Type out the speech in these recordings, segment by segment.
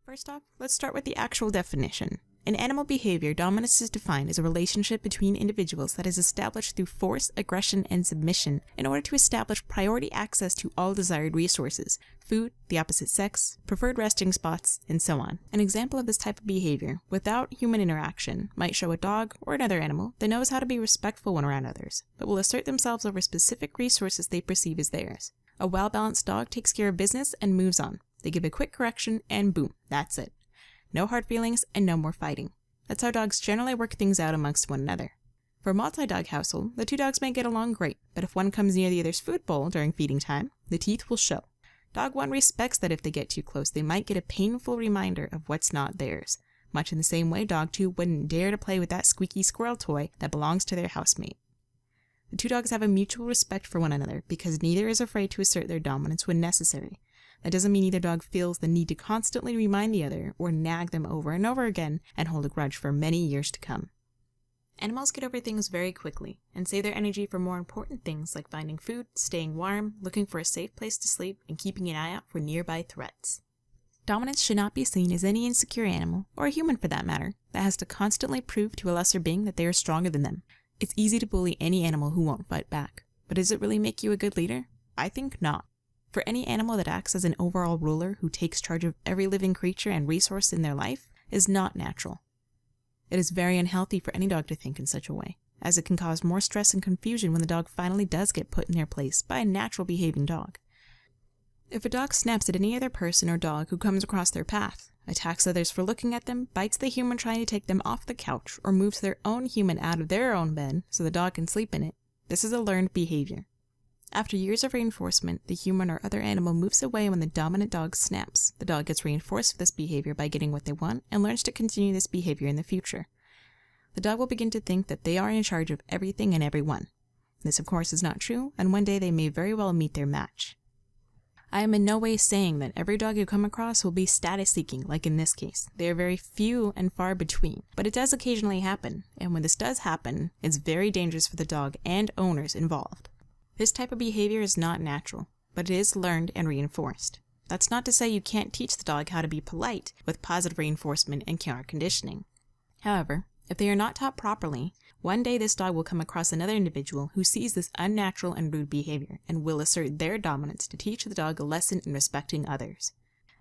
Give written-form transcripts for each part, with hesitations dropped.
First off, let's start with the actual definition. In animal behavior, dominance is defined as a relationship between individuals that is established through force, aggression, and submission in order to establish priority access to all desired resources, food, the opposite sex, preferred resting spots, and so on. An example of this type of behavior, without human interaction, might show a dog or another animal that knows how to be respectful when around others, but will assert themselves over specific resources they perceive as theirs. A well-balanced dog takes care of business and moves on. They give a quick correction and boom, that's it. No hard feelings and no more fighting. That's how dogs generally work things out amongst one another. For a multi-dog household, the two dogs may get along great, but if one comes near the other's food bowl during feeding time, the teeth will show. Dog 1 respects that if they get too close, they might get a painful reminder of what's not theirs, much in the same way Dog 2 wouldn't dare to play with that squeaky squirrel toy that belongs to their housemate. The two dogs have a mutual respect for one another because neither is afraid to assert their dominance when necessary. That doesn't mean either dog feels the need to constantly remind the other or nag them over and over again and hold a grudge for many years to come. Animals get over things very quickly and save their energy for more important things like finding food, staying warm, looking for a safe place to sleep, and keeping an eye out for nearby threats. Dominance should not be seen as any insecure animal, or a human for that matter, that has to constantly prove to a lesser being that they are stronger than them. It's easy to bully any animal who won't fight back, but does it really make you a good leader? I think not. For any animal that acts as an overall ruler who takes charge of every living creature and resource in their life is not natural. It is very unhealthy for any dog to think in such a way, as it can cause more stress and confusion when the dog finally does get put in their place by a natural behaving dog. If a dog snaps at any other person or dog who comes across their path, attacks others for looking at them, bites the human trying to take them off the couch, or moves their own human out of their own bed so the dog can sleep in it, this is a learned behavior. After years of reinforcement, the human or other animal moves away when the dominant dog snaps. The dog gets reinforced for this behavior by getting what they want and learns to continue this behavior in the future. The dog will begin to think that they are in charge of everything and everyone. This, of course, is not true, and one day they may very well meet their match. I am in no way saying that every dog you come across will be status-seeking, like in this case. They are very few and far between, but it does occasionally happen, and when this does happen, it's very dangerous for the dog and owners involved. This type of behavior is not natural, but it is learned and reinforced. That's not to say you can't teach the dog how to be polite with positive reinforcement and counter conditioning. However, if they are not taught properly, one day this dog will come across another individual who sees this unnatural and rude behavior and will assert their dominance to teach the dog a lesson in respecting others.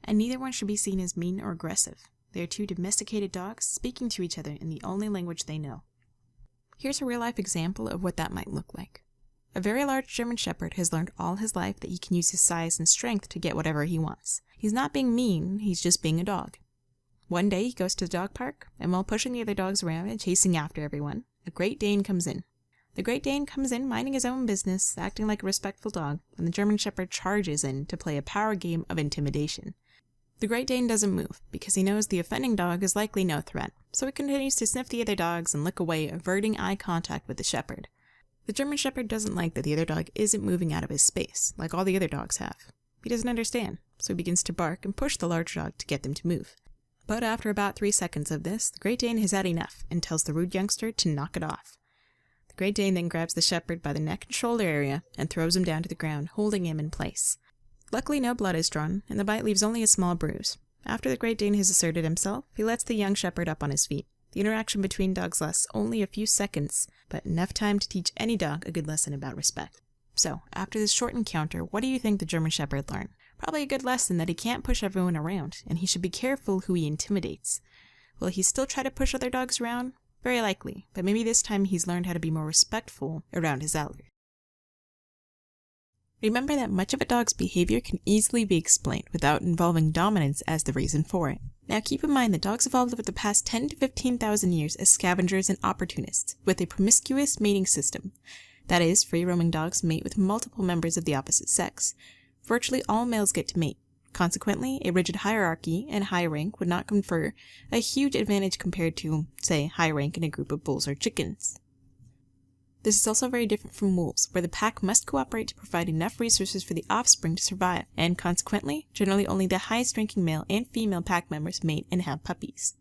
And neither one should be seen as mean or aggressive. They are two domesticated dogs speaking to each other in the only language they know. Here's a real-life example of what that might look like. A very large German Shepherd has learned all his life that he can use his size and strength to get whatever he wants. He's not being mean, he's just being a dog. One day he goes to the dog park, and while pushing the other dogs around and chasing after everyone, a Great Dane comes in. The Great Dane comes in minding his own business, acting like a respectful dog, and the German Shepherd charges in to play a power game of intimidation. The Great Dane doesn't move, because he knows the offending dog is likely no threat, so he continues to sniff the other dogs and lick away, averting eye contact with the Shepherd. The German Shepherd doesn't like that the other dog isn't moving out of his space, like all the other dogs have. He doesn't understand, so he begins to bark and push the large dog to get them to move. But after about 3 seconds of this, the Great Dane has had enough and tells the rude youngster to knock it off. The Great Dane then grabs the Shepherd by the neck and shoulder area and throws him down to the ground, holding him in place. Luckily no blood is drawn, and the bite leaves only a small bruise. After the Great Dane has asserted himself, he lets the young Shepherd up on his feet. The interaction between dogs lasts only a few seconds, but enough time to teach any dog a good lesson about respect. So, after this short encounter, what do you think the German Shepherd learned? Probably a good lesson that he can't push everyone around, and he should be careful who he intimidates. Will he still try to push other dogs around? Very likely, but maybe this time he's learned how to be more respectful around his elders. Remember that much of a dog's behavior can easily be explained without involving dominance as the reason for it. Now keep in mind that dogs evolved over the past 10 to 15,000 years as scavengers and opportunists, with a promiscuous mating system. That is, free-roaming dogs mate with multiple members of the opposite sex. Virtually all males get to mate. Consequently, a rigid hierarchy and high rank would not confer a huge advantage compared to, say, high rank in a group of bulls or chickens. This is also very different from wolves, where the pack must cooperate to provide enough resources for the offspring to survive, and consequently, generally only the highest-ranking male and female pack members mate and have puppies.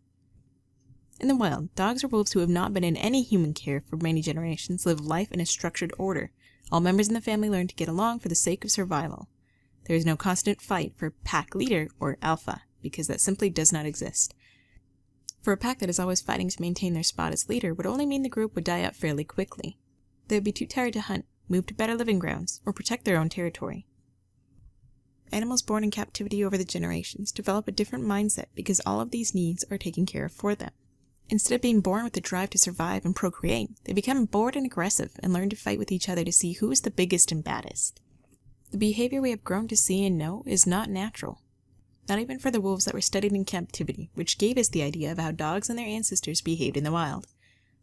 In the wild, dogs or wolves who have not been in any human care for many generations live life in a structured order. All members in the family learn to get along for the sake of survival. There is no constant fight for pack leader or alpha. because that simply does not exist. For a pack that is always fighting to maintain their spot as leader would only mean the group would die out fairly quickly. They would be too tired to hunt, move to better living grounds, or protect their own territory. Animals born in captivity over the generations develop a different mindset because all of these needs are taken care of for them. Instead of being born with the drive to survive and procreate, they become bored and aggressive and learn to fight with each other to see who is the biggest and baddest. The behavior we have grown to see and know is not natural. Not even for the wolves that were studied in captivity, which gave us the idea of how dogs and their ancestors behaved in the wild.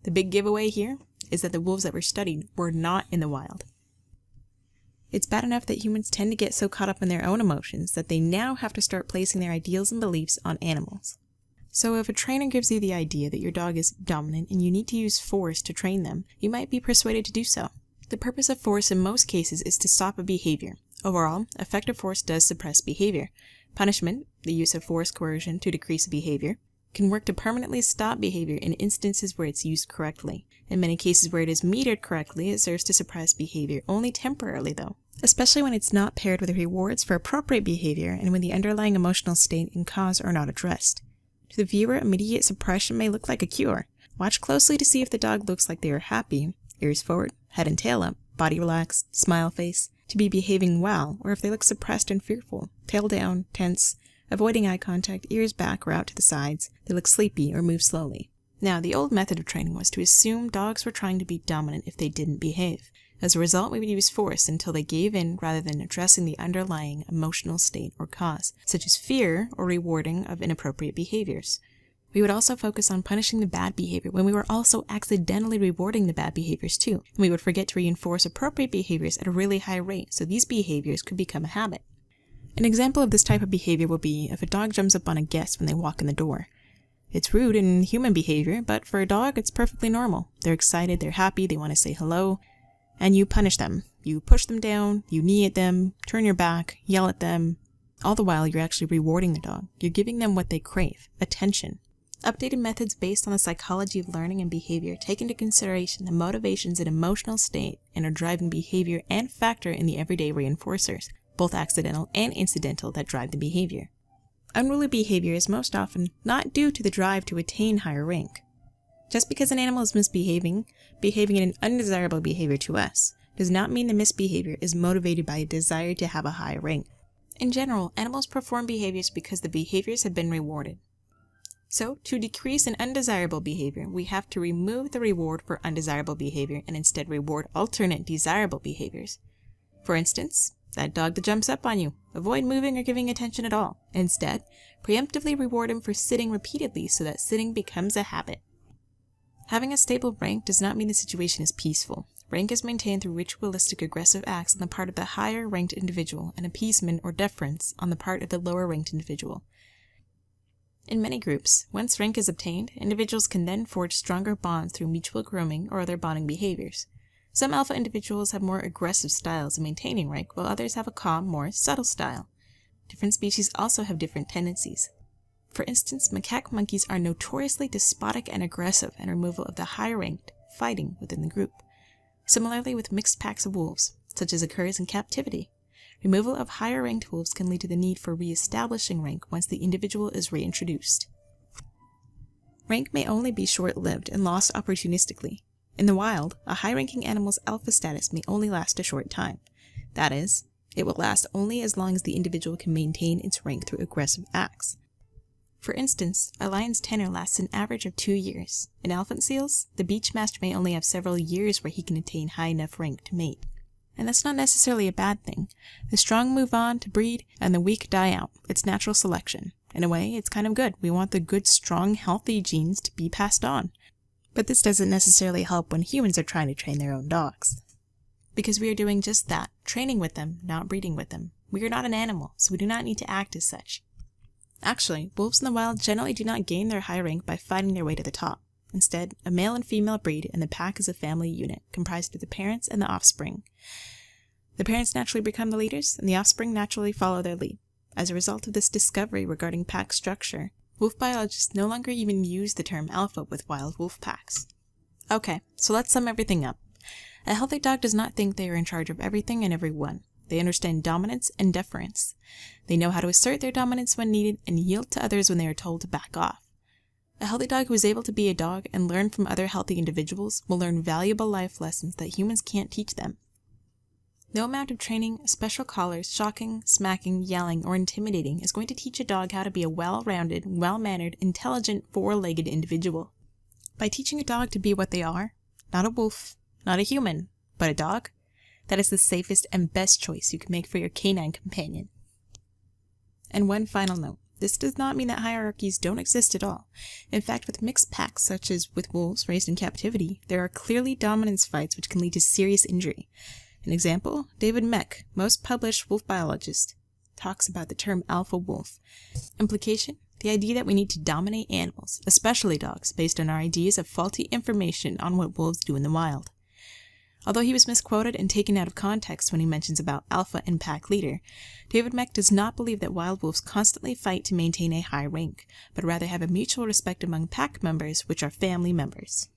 The big giveaway here is that the wolves that were studied were not in the wild. It's bad enough that humans tend to get so caught up in their own emotions that they now have to start placing their ideals and beliefs on animals. So if a trainer gives you the idea that your dog is dominant and you need to use force to train them, you might be persuaded to do so. The purpose of force in most cases is to stop a behavior. Overall, effective force does suppress behavior. Punishment, the use of force coercion to decrease a behavior, can work to permanently stop behavior in instances where it's used correctly. In many cases where it is metered correctly, it serves to suppress behavior, only temporarily though. Especially when it's not paired with rewards for appropriate behavior and when the underlying emotional state and cause are not addressed. To the viewer, immediate suppression may look like a cure. Watch closely to see if the dog looks like they are happy, ears forward, head and tail up, body relaxed, smile face, to be behaving well, or if they look suppressed and fearful, tail down, tense, avoiding eye contact, ears back or out to the sides, they look sleepy or move slowly. Now, the old method of training was to assume dogs were trying to be dominant if they didn't behave. As a result, we would use force until they gave in rather than addressing the underlying emotional state or cause, such as fear or rewarding of inappropriate behaviors. We would also focus on punishing the bad behavior when we were also accidentally rewarding the bad behaviors too, and we would forget to reinforce appropriate behaviors at a really high rate so these behaviors could become a habit. An example of this type of behavior will be if a dog jumps up on a guest when they walk in the door. It's rude in human behavior, but for a dog it's perfectly normal. They're excited, they're happy, they want to say hello, and you punish them. You push them down, you knee at them, turn your back, yell at them. All the while you're actually rewarding the dog. You're giving them what they crave, attention. Updated methods based on the psychology of learning and behavior take into consideration the motivations and emotional state and are driving behavior and factor in the everyday reinforcers, both accidental and incidental, that drive the behavior. Unruly behavior is most often not due to the drive to attain higher rank. Just because an animal is behaving in an undesirable behavior to us, does not mean the misbehavior is motivated by a desire to have a high rank. In general, animals perform behaviors because the behaviors have been rewarded. So, to decrease an undesirable behavior, we have to remove the reward for undesirable behavior and instead reward alternate desirable behaviors. For instance, that dog that jumps up on you, avoid moving or giving attention at all. Instead, preemptively reward him for sitting repeatedly so that sitting becomes a habit. Having a stable rank does not mean the situation is peaceful. Rank is maintained through ritualistic aggressive acts on the part of the higher ranked individual and appeasement or deference on the part of the lower ranked individual. In many groups, once rank is obtained, individuals can then forge stronger bonds through mutual grooming or other bonding behaviors. Some alpha individuals have more aggressive styles in maintaining rank, while others have a calm, more subtle style. Different species also have different tendencies. For instance, macaque monkeys are notoriously despotic and aggressive in removal of the higher-ranked fighting within the group. Similarly with mixed packs of wolves, such as occurs in captivity. Removal of higher-ranked wolves can lead to the need for re-establishing rank once the individual is reintroduced. Rank may only be short-lived and lost opportunistically. In the wild, a high-ranking animal's alpha status may only last a short time. That is, it will last only as long as the individual can maintain its rank through aggressive acts. For instance, a lion's tenure lasts an average of 2 years. In elephant seals, the beach master may only have several years where he can attain high enough rank to mate. And that's not necessarily a bad thing. The strong move on to breed, and the weak die out. It's natural selection. In a way, it's kind of good. We want the good, strong, healthy genes to be passed on. But this doesn't necessarily help when humans are trying to train their own dogs. Because we are doing just that, training with them, not breeding with them. We are not an animal, so we do not need to act as such. Actually, wolves in the wild generally do not gain their high rank by fighting their way to the top. Instead, a male and female breed, and the pack is a family unit, comprised of the parents and the offspring. The parents naturally become the leaders, and the offspring naturally follow their lead. As a result of this discovery regarding pack structure, wolf biologists no longer even use the term alpha with wild wolf packs. Okay, so let's sum everything up. A healthy dog does not think they are in charge of everything and everyone. They understand dominance and deference. They know how to assert their dominance when needed and yield to others when they are told to back off. A healthy dog who is able to be a dog and learn from other healthy individuals will learn valuable life lessons that humans can't teach them. No amount of training, special collars, shocking, smacking, yelling, or intimidating is going to teach a dog how to be a well-rounded, well-mannered, intelligent, four-legged individual. By teaching a dog to be what they are, not a wolf, not a human, but a dog, that is the safest and best choice you can make for your canine companion. And one final note. This does not mean that hierarchies don't exist at all. In fact, with mixed packs, such as with wolves raised in captivity, there are clearly dominance fights which can lead to serious injury. An example, David Meck, most published wolf biologist, talks about the term alpha wolf. Implication, the idea that we need to dominate animals, especially dogs, based on our ideas of faulty information on what wolves do in the wild. Although he was misquoted and taken out of context when he mentions about alpha and pack leader, David Meck does not believe that wild wolves constantly fight to maintain a high rank, but rather have a mutual respect among pack members, which are family members.